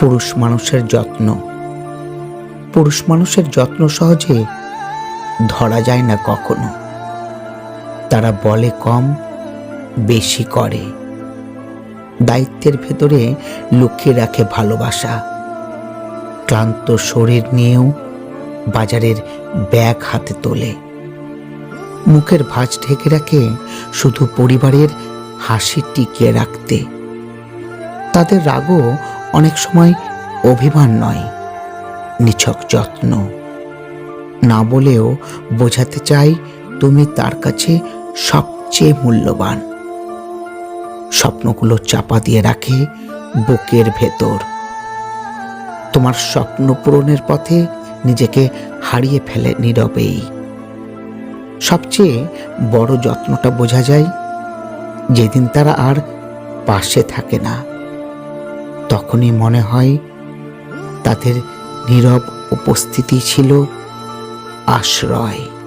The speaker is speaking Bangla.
পুরুষ মানুষের যত্ন। পুরুষ মানুষের যত্ন সহজে ধরা যায় না কখনো। তারা বলে কম, বেশি করে। দায়িত্বের ভেতরে লুকিয়ে রাখে ভালোবাসা। ক্লান্ত শরীর নিয়েও বাজারের ব্যাগ হাতে তোলে। মুখের ভাঁজ ঢেকে রাখে শুধু পরিবারের হাসি টিকিয়ে রাখতে। তাদের রাগও অনেক সময় অভিমান নয়, নিছক যত্ন। না বলেও বোঝাতে চাই তুমি তার কাছে সবচেয়ে মূল্যবান। স্বপ্নগুলো চাপা দিয়ে রাখে বুকের ভেতর। তোমার স্বপ্ন পূরণের পথে নিজেকে হারিয়ে ফেলে নীরবেই। সবচেয়ে বড় যত্নটা বোঝা যায় যেদিন তারা আর পাশে থাকে না। তখনই মনে হয় তাদের নীরব উপস্থিতি ছিল আশ্রয়।